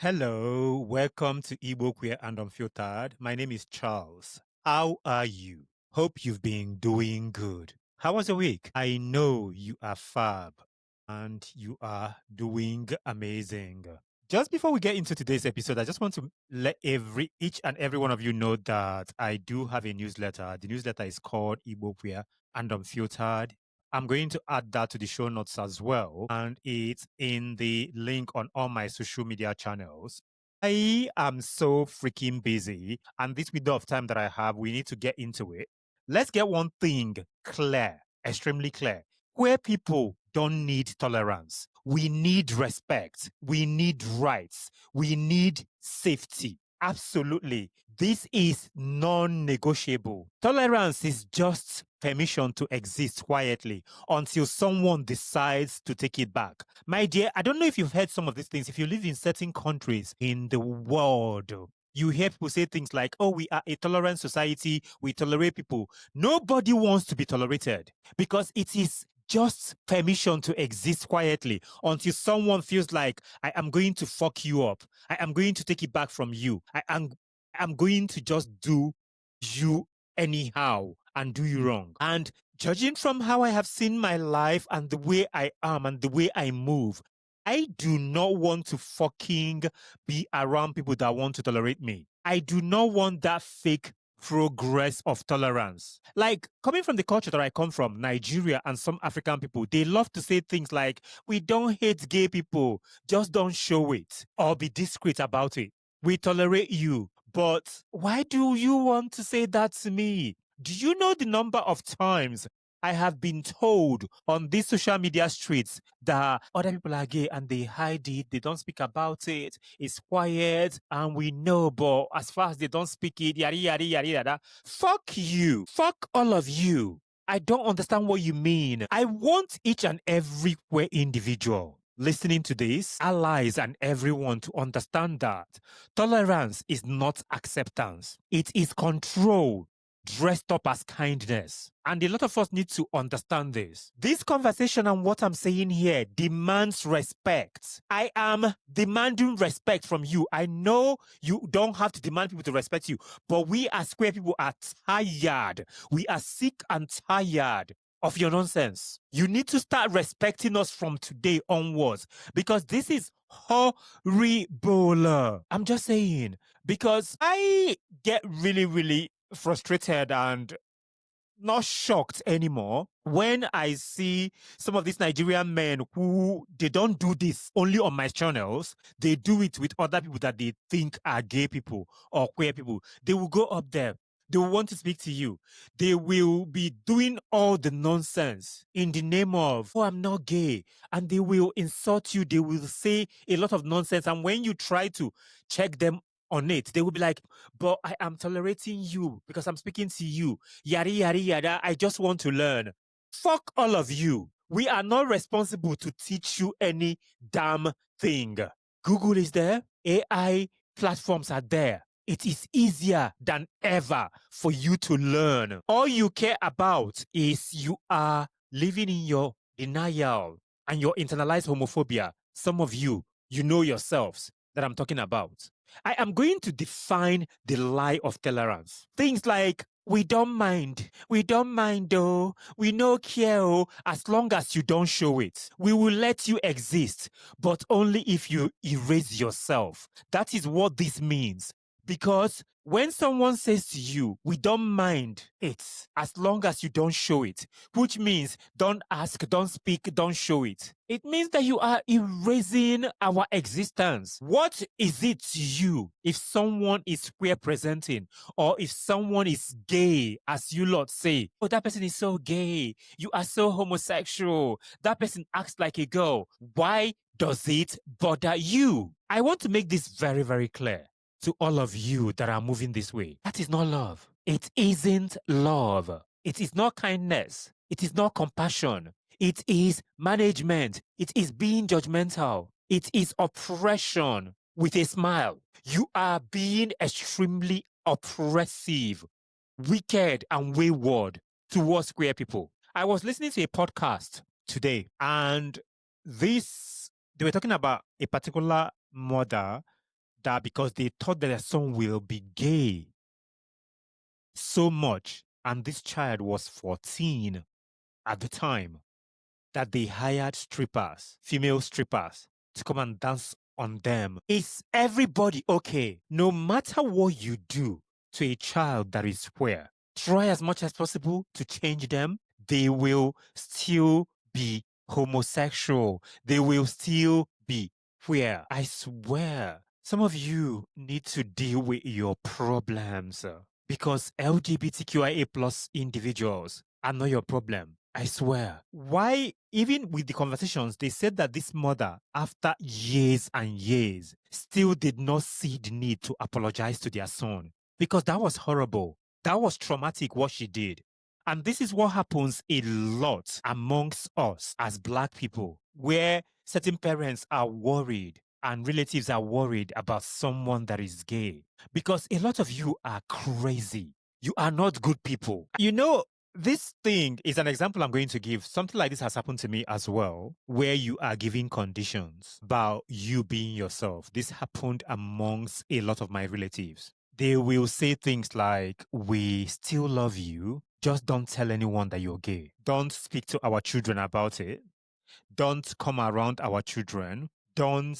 Hello, welcome to Igbo Queer and Unfiltered. My name is Charles. How are you? Hope you've been doing good. How was your week? I know you are fab and you are doing amazing. Just before we get into today's episode, I just want to let each and every one of you know that I do have a newsletter. The newsletter is called Igbo Queer and Unfiltered. I'm going to add that to the show notes as well. And it's in the link on all my social media channels. I am so freaking busy. And this window of time that I have, we need to get into it. Let's get one thing clear, extremely clear. Queer people don't need tolerance. We need respect. We need rights. We need safety. Absolutely. This is non-negotiable. Tolerance is just permission to exist quietly until someone decides to take it back. My dear, I don't know if you've heard some of these things. If you live in certain countries in the world, you hear people say things like, oh, we are a tolerant society. We tolerate people. Nobody wants to be tolerated because it is just permission to exist quietly until someone feels like I am going to fuck you up. I am going to take it back from you. I'm going to just do you anyhow and do you wrong. And judging from how I have seen my life and the way I am and the way I move, I do not want to fucking be around people that want to tolerate me. I do not want that fake progress of tolerance. Like, coming from the culture that I come from, Nigeria and some African people, they love to say things like, we don't hate gay people, just don't show it or be discreet about it. We tolerate you, but why do you want to say that to me? Do you know the number of times I have been told on these social media streets that other people are gay and they hide it, they don't speak about it, it's quiet, and we know, but as far as they don't speak it, yada, yada, yada, yada. Fuck you. Fuck all of you. I don't understand what you mean. I want each and every queer individual listening to this, allies and everyone to understand that tolerance is not acceptance. It is control dressed up as kindness. And a lot of us need to understand this. This conversation and what I'm saying here demands respect. I am demanding respect from you. I know you don't have to demand people to respect you, but we as queer people are tired. We are sick and tired of your nonsense. You need to start respecting us from today onwards because this is horrible. I'm just saying, because I get really, really frustrated and not shocked anymore when I see some of these Nigerian men who they don't do this only on my channels. They do it with other people that they think are gay people or queer people. They will go up there. They will want to speak to you. They will be doing all the nonsense in the name of, oh, I'm not gay. And they will insult you. They will say a lot of nonsense. And when you try to check them on it, they will be like, but I am tolerating you because I'm speaking to you. Yada, yada, yada. I just want to learn. Fuck all of you. We are not responsible to teach you any damn thing. Google is there. AI platforms are there. It is easier than ever for you to learn. All you care about is you are living in your denial and your internalized homophobia. Some of you, you know yourselves that I'm talking about. I am going to define the lie of tolerance. Things like, we don't mind though, we no care as long as you don't show it. We will let you exist, but only if you erase yourself. That is what this means. Because when someone says to you, we don't mind it as long as you don't show it, which means don't ask, don't speak, don't show it. It means that you are erasing our existence. What is it to you if someone is queer presenting or if someone is gay, as you lot say? Oh, that person is so gay. You are so homosexual. That person acts like a girl. Why does it bother you? I want to make this very, very clear to all of you that are moving this way. That is not love. It isn't love. It is not kindness. It is not compassion. It is management. It is being judgmental. It is oppression with a smile. You are being extremely oppressive, wicked, and wayward towards queer people. I was listening to a podcast today, and they were talking about a particular mother that because they thought that their son will be gay so much, and this child was 14 at the time, that they hired strippers, female strippers, to come and dance on them. Is everybody okay? No matter what you do to a child that is queer, try as much as possible to change them. They will still be homosexual. They will still be queer. I swear, some of you need to deal with your problems because LGBTQIA plus individuals are not your problem. I swear. Why, even with the conversations, they said that this mother, after years and years, still did not see the need to apologize to their son because that was horrible. That was traumatic what she did. And this is what happens a lot amongst us as Black people, where certain parents are worried and relatives are worried about someone that is gay because a lot of you are crazy. You are not good people. You know, this thing is an example I'm going to give. Something like this has happened to me as well, where you are giving conditions about you being yourself. This happened amongst a lot of my relatives. They will say things like, we still love you. Just don't tell anyone that you're gay. Don't speak to our children about it. Don't come around our children. Don't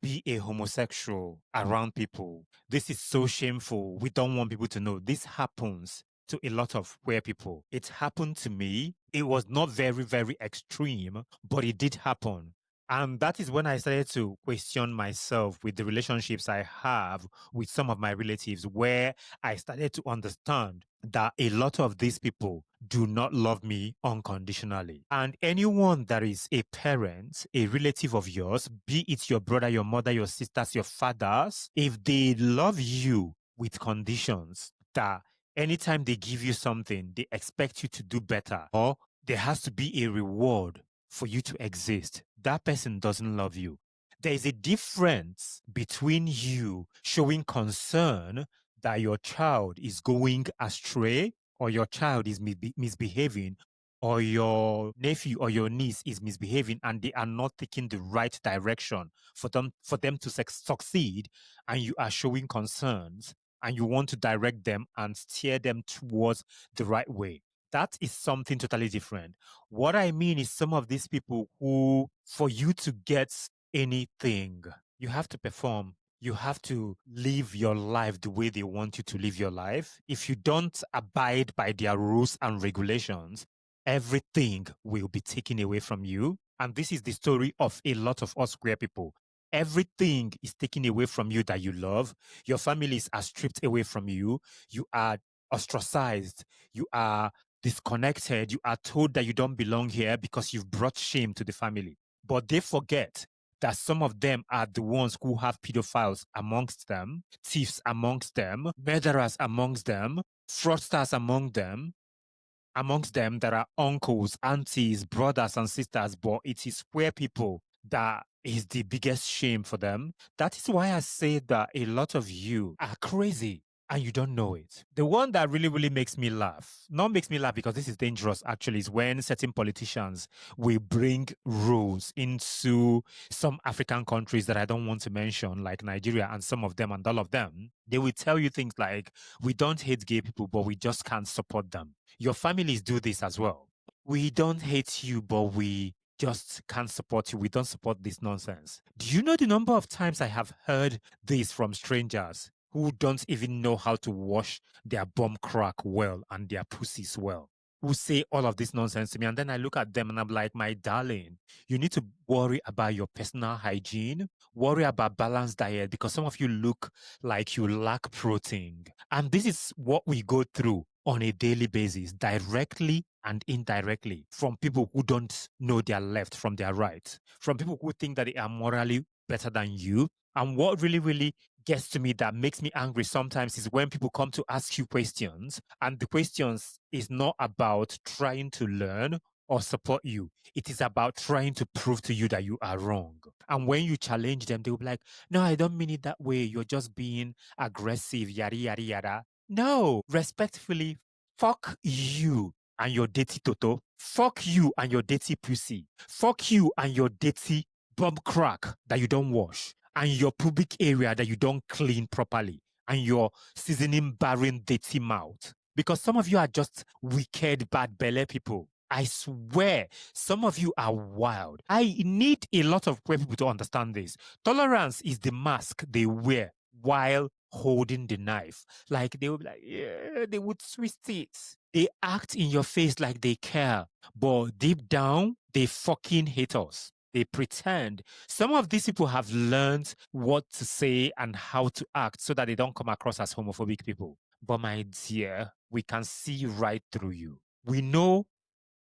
be a homosexual around people. This is so shameful. We don't want people to know. This happens to a lot of queer people. It happened to me. It was not very, very extreme, but it did happen. And that is when I started to question myself with the relationships I have with some of my relatives, where I started to understand that a lot of these people do not love me unconditionally. And anyone that is a parent, a relative of yours, be it your brother, your mother, your sisters, your fathers, if they love you with conditions that anytime they give you something, they expect you to do better, or there has to be a reward for you to exist, that person doesn't love you. There is a difference between you showing concern that your child is going astray or your child is misbehaving or your nephew or your niece is misbehaving and they are not taking the right direction for them to succeed, and you are showing concerns and you want to direct them and steer them towards the right way. That is something totally different. What I mean is some of these people who, for you to get anything, you have to perform. You have to live your life the way they want you to live your life. If you don't abide by their rules and regulations, everything will be taken away from you. And this is the story of a lot of us queer people. Everything is taken away from you that you love. Your families are stripped away from you. You are ostracized. You are disconnected. You are told that you don't belong here because you've brought shame to the family. But they forget that some of them are the ones who have pedophiles amongst them, thieves amongst them, murderers amongst them, fraudsters amongst them there are uncles, aunties, brothers, and sisters, but it is queer people that is the biggest shame for them. That is why I say that a lot of you are crazy and you don't know it. The one that really, really makes me laugh, not makes me laugh because this is dangerous actually, is when certain politicians will bring rules into some African countries that I don't want to mention, like Nigeria and some of them and all of them. They will tell you things like, we don't hate gay people, but we just can't support them. Your families do this as well. We don't hate you, but we just can't support you. We don't support this nonsense. Do you know the number of times I have heard this from strangers who don't even know how to wash their bum crack well and their pussies well, who say all of this nonsense to me? And then I look at them and I'm like, my darling, you need to worry about your personal hygiene, worry about balanced diet, because some of you look like you lack protein. And this is what we go through on a daily basis, directly and indirectly, from people who don't know their left from their right, from people who think that they are morally better than you. And what really, really gets to me, that makes me angry sometimes, is when people come to ask you questions and the questions is not about trying to learn or support you. It is about trying to prove to you that you are wrong. And when you challenge them, they'll be like, no, I don't mean it that way. You're just being aggressive, yada, yada, yada. No, respectfully, fuck you and your dirty toto. Fuck you and your dirty pussy. Fuck you and your dirty bum crack that you don't wash. and your pubic area that you don't clean properly, and your seasoning barren dirty mouth. Because some of you are just wicked, bad belly people. I swear, some of you are wild. I need a lot of queer people to understand this. Tolerance is the mask they wear while holding the knife. Like they will be like, yeah, they would twist it. They act in your face like they care, but deep down, they fucking hate us. They pretend. Some of these people have learned what to say and how to act so that they don't come across as homophobic people. But my dear, we can see right through you. We know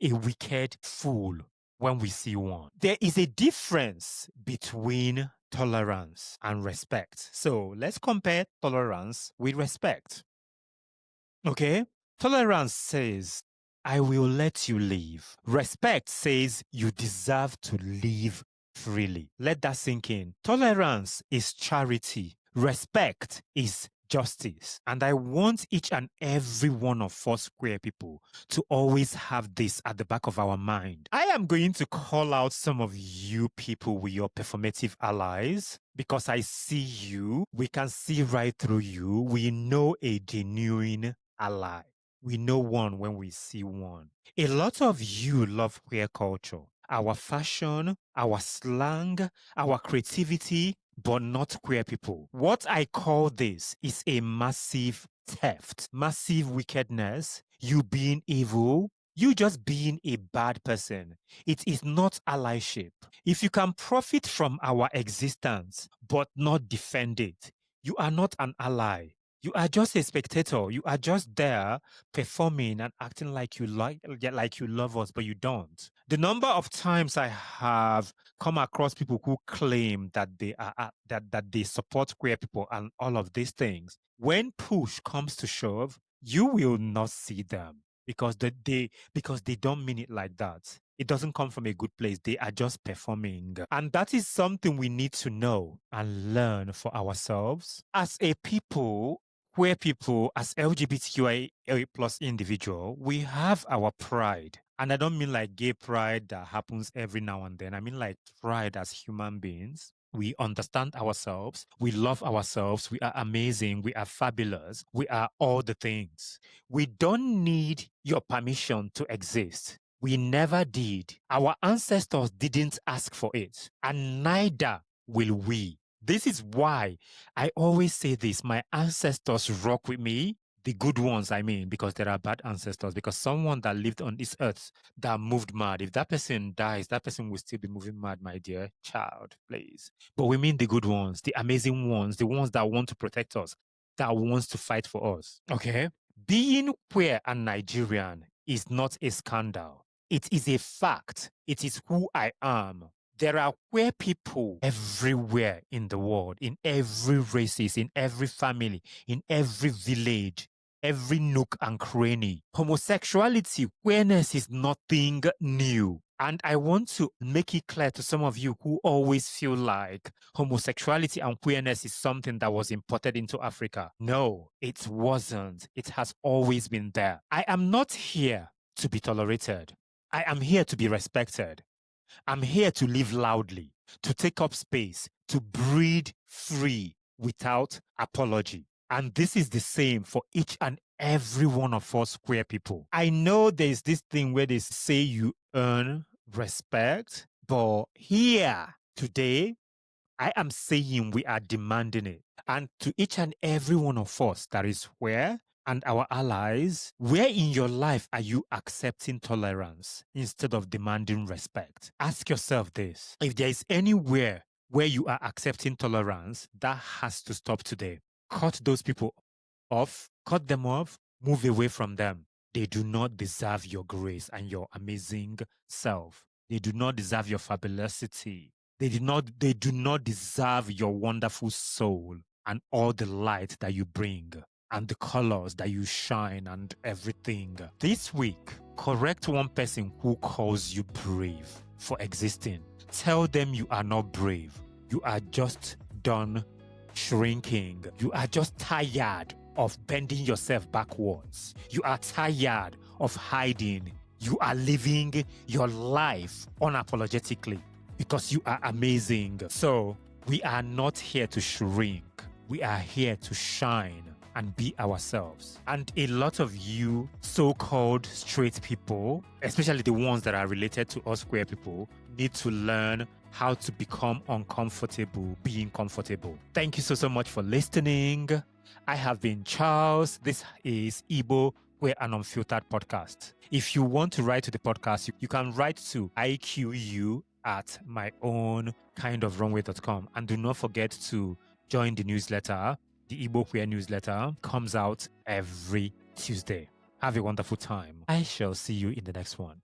a wicked fool when we see one. There is a difference between tolerance and respect. So let's compare tolerance with respect. Okay? Tolerance says, I will let you live. Respect says you deserve to live freely. Let that sink in. Tolerance is charity. Respect is justice. And I want each and every one of us queer people to always have this at the back of our mind. I am going to call out some of you people with your performative allies because I see you. We can see right through you. We know a genuine ally. We know one when we see one. A lot of you love queer culture, our fashion, our slang, our creativity, but not queer people. What I call this is a massive theft, massive wickedness, you being evil, you just being a bad person. It is not allyship. If you can profit from our existence but not defend it, you are not an ally. You are just a spectator. You are just there performing and acting like you love us, but you don't. The number of times I have come across people who claim that they are that they support queer people and all of these things, when push comes to shove, you will not see them because they don't mean it like that. It doesn't come from a good place. They are just performing. And that is something we need to know and learn for ourselves. As a people, queer people, as LGBTQIA plus individual, we have our pride. And I don't mean like gay pride that happens every now and then. I mean like pride as human beings. We understand ourselves. We love ourselves. We are amazing. We are fabulous. We are all the things. We don't need your permission to exist. We never did. Our ancestors didn't ask for it, and neither will we. This is why I always say this. My ancestors rock with me. The good ones, I mean, because there are bad ancestors. Because someone that lived on this earth that moved mad, if that person dies, that person will still be moving mad, my dear child, please. But we mean the good ones, the amazing ones, the ones that want to protect us, that wants to fight for us. Okay? Being queer and Nigerian is not a scandal. It is a fact. It is who I am. There are queer people everywhere in the world, in every races, in every family, in every village, every nook and cranny. Homosexuality, queerness is nothing new. And I want to make it clear to some of you who always feel like homosexuality and queerness is something that was imported into Africa. No, it wasn't. It has always been there. I am not here to be tolerated. I am here to be respected. I'm here to live loudly, to take up space, to breathe free without apology. And this is the same for each and every one of us queer people. I know there's this thing where they say you earn respect, but here today, I am saying we are demanding it. And to each and every one of us that is queer, and our allies, where in your life are you accepting tolerance instead of demanding respect? Ask yourself this. If there is anywhere where you are accepting tolerance, that has to stop today. Cut those people off, cut them off, move away from them. They do not deserve your grace and your amazing self. They do not deserve your fabulosity. They do not deserve your wonderful soul and all the light that you bring and the colors that you shine and everything. This week, correct one person who calls you brave for existing. Tell them you are not brave. You are just done shrinking. You are just tired of bending yourself backwards. You are tired of hiding. You are living your life unapologetically because you are amazing. So We are not here to shrink. We are here to shine and be ourselves. And a lot of you so-called straight people, especially the ones that are related to us queer people, need to learn how to become uncomfortable being comfortable. Thank you so much for listening. I have been Charles. This is Igbo Queer and Unfiltered Podcast. If you want to write to the podcast, you can write to IQU@myownkindofrunway.com. And do not forget to join the newsletter. The Igbo Queer newsletter comes out every Tuesday. Have a wonderful time. I shall see you in the next one.